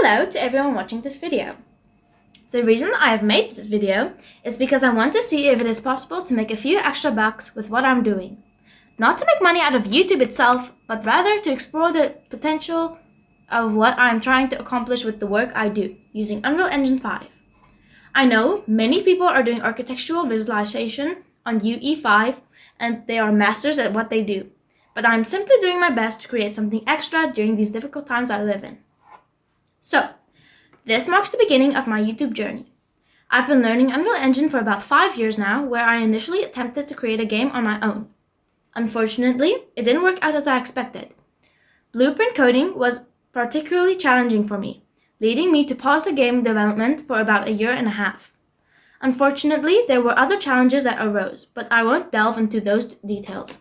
Hello to everyone watching this video. The reason I have made this video is because I want to see if it is possible to make a few extra bucks with what I'm doing. Not to make money out of YouTube itself, but rather to explore the potential of what I'm trying to accomplish with the work I do using Unreal Engine 5. I know many people are doing architectural visualization on UE5 and they are masters at what they do, but I'm simply doing my best to create something extra during these difficult times I live in. So, this marks the beginning of my YouTube journey. I've been learning Unreal Engine for about 5 years now, where I initially attempted to create a game on my own. Unfortunately, it didn't work out as I expected. Blueprint coding was particularly challenging for me, leading me to pause the game development for about a year and a half. Unfortunately, there were other challenges that arose, but I won't delve into those details.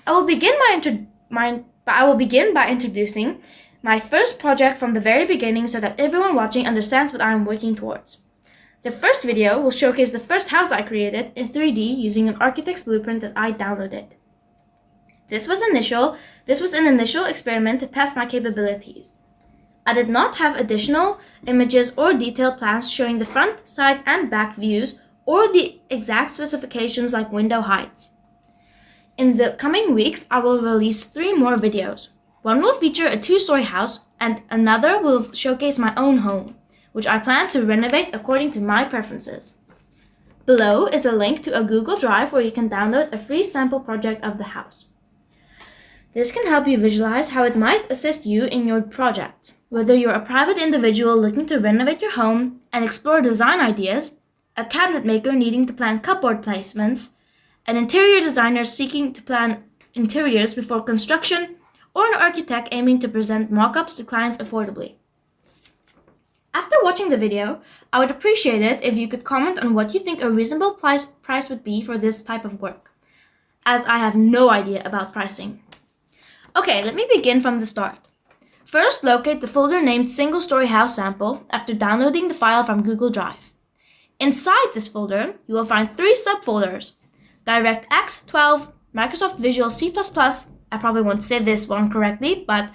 I will begin by introducing my first project from the very beginning so that everyone watching understands what I am working towards. The first video will showcase the first house I created in 3D using an architect's blueprint that I downloaded. This was an initial experiment to test my capabilities. I did not have additional images or detailed plans showing the front, side, and back views or the exact specifications like window heights. In the coming weeks, I will release 3 more videos. One will feature a 2-story house and another will showcase my own home, which I plan to renovate according to my preferences. Below is a link to a Google Drive where you can download a free sample project of the house. This can help you visualize how it might assist you in your project, whether you're a private individual looking to renovate your home and explore design ideas, a cabinet maker needing to plan cupboard placements, an interior designer seeking to plan interiors before construction, or an architect aiming to present mock-ups to clients affordably. After watching the video, I would appreciate it if you could comment on what you think a reasonable price would be for this type of work, as I have no idea about pricing. Okay, let me begin from the start. First, locate the folder named Single Story House Sample after downloading the file from Google Drive. Inside this folder, you will find 3 subfolders: DirectX 12, Microsoft Visual C++, I probably won't say this one correctly, but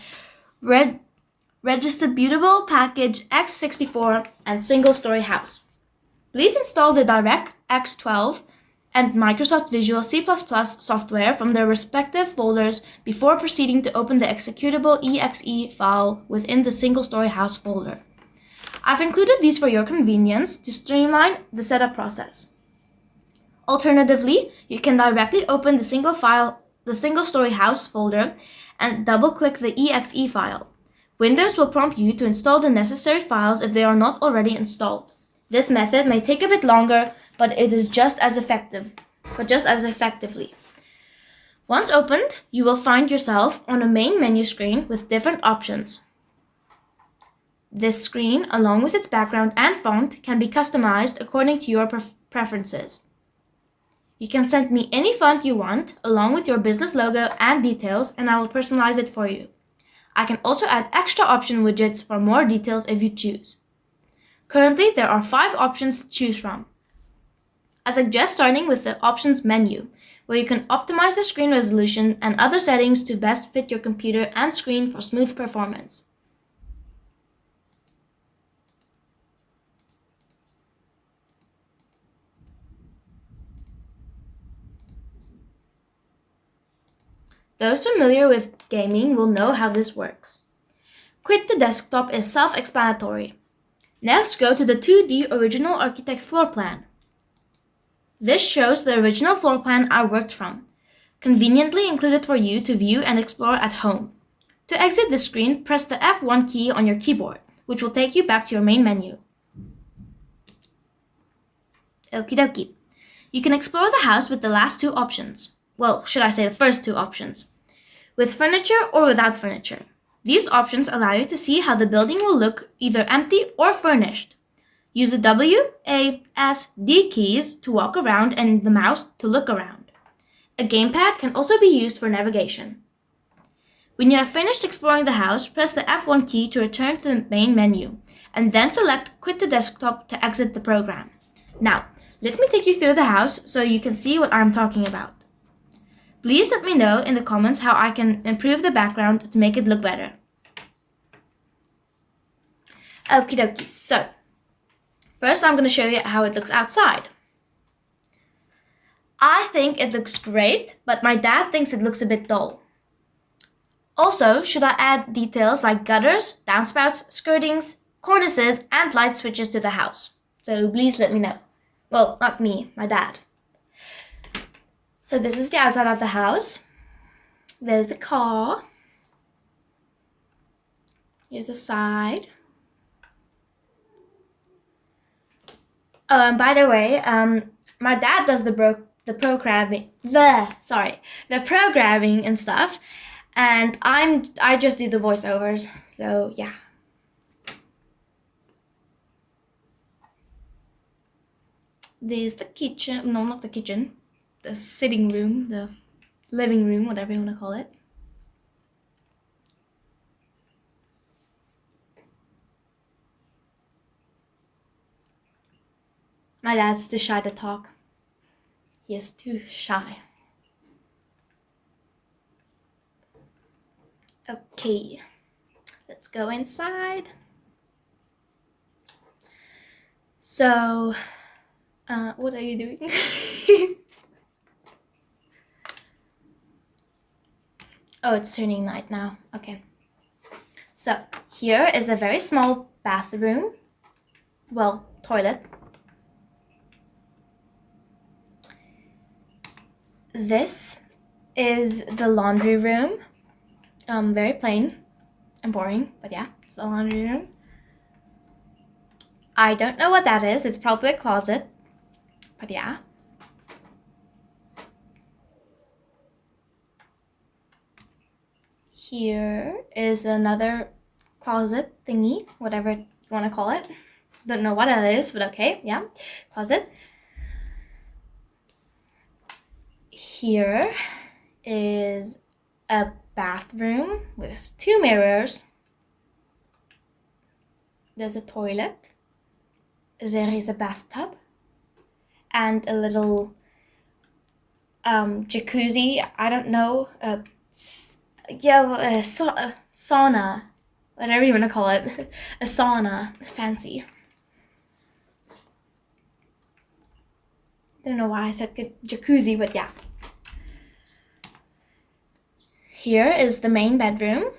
Registratable Package x64 and Single Story House. Please install the DirectX 12 and Microsoft Visual C++ software from their respective folders before proceeding to open the executable exe file within the Single Story House folder. I've included these for your convenience to streamline the setup process. Alternatively, you can directly open the Single Story House folder and double-click the exe file. Windows will prompt you to install the necessary files if they are not already installed. This method may take a bit longer, but it is just as effectively. Once opened, you will find yourself on a main menu screen with different options. This screen, along with its background and font, can be customized according to your preferences. You can send me any font you want, along with your business logo and details, and I will personalize it for you. I can also add extra option widgets for more details if you choose. Currently, there are 5 options to choose from. I suggest starting with the options menu, where you can optimize the screen resolution and other settings to best fit your computer and screen for smooth performance. Those familiar with gaming will know how this works. Quit the desktop is self-explanatory. Next, go to the 2D Original Architect floor plan. This shows the original floor plan I worked from, conveniently included for you to view and explore at home. To exit the screen, press the F1 key on your keyboard, which will take you back to your main menu. Okie dokie. You can explore the house with the last 2 options. Well, should I say the first 2 options? With furniture or without furniture. These options allow you to see how the building will look either empty or furnished. Use the W, A, S, D keys to walk around and the mouse to look around. A gamepad can also be used for navigation. When you have finished exploring the house, press the F1 key to return to the main menu, and then select Quit the Desktop to exit the program. Now, let me take you through the house so you can see what I'm talking about. Please let me know in the comments how I can improve the background to make it look better. Okie dokie, so first I'm going to show you how it looks outside. I think it looks great, but my dad thinks it looks a bit dull. Also, should I add details like gutters, downspouts, skirtings, cornices, and light switches to the house? So please let me know. Well, not me, my dad. So this is the outside of the house. There's the car. Here's the side. Oh, and by the way, my dad does the programming and stuff, and I just do the voiceovers. So yeah. There's the kitchen. No, not the kitchen. The sitting room, the living room, whatever you want to call it. My dad's too shy to talk. He is too shy. Okay, let's go inside. So, what are you doing? Oh, it's turning night now. Okay. So, here is a very small bathroom. Well, toilet. This is the laundry room. Very plain and boring, but yeah, it's the laundry room. I don't know what that is. It's probably a closet, but yeah. Here is another closet thingy, whatever you want to call it. Don't know what that is, but okay, yeah, closet. Here is a bathroom with 2 mirrors. There's a toilet. There is a bathtub and a little jacuzzi. I don't know. Sauna, whatever you want to call it. A sauna, fancy. Don't know why I said jacuzzi, but yeah. Here is the main bedroom.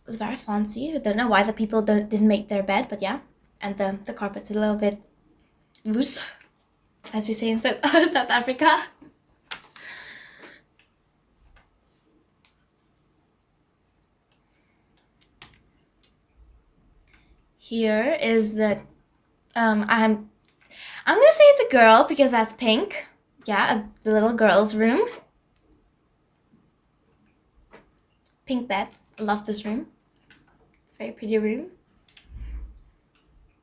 It's very fancy. I don't know why the people didn't make their bed, but yeah. And the carpet's a little bit loose, as we say in South Africa. Here is the I'm gonna say it's a girl because that's pink. Yeah, the little girl's room. Pink bed. I love this room. It's a very pretty room.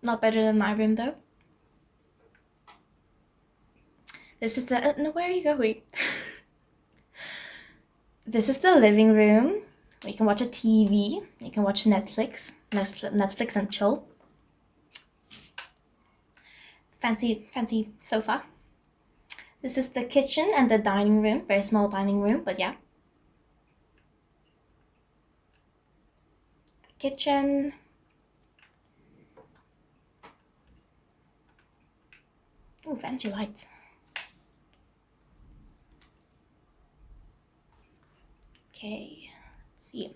Not better than my room though. This is the no, where are you going? This is the living room. You can watch a TV. You can watch Netflix and chill. Fancy sofa. This is the kitchen and the dining room. Very small dining room, but yeah. The kitchen. Ooh, fancy lights. Okay, let's see.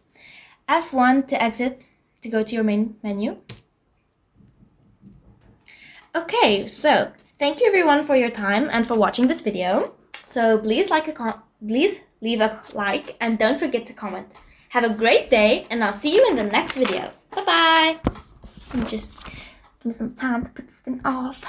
F1 to exit to go to your main menu. Okay, so thank you everyone for your time and for watching this video. So please leave a like and don't forget to comment. Have a great day and I'll see you in the next video. Bye bye. Let me just give me some time to put this thing off.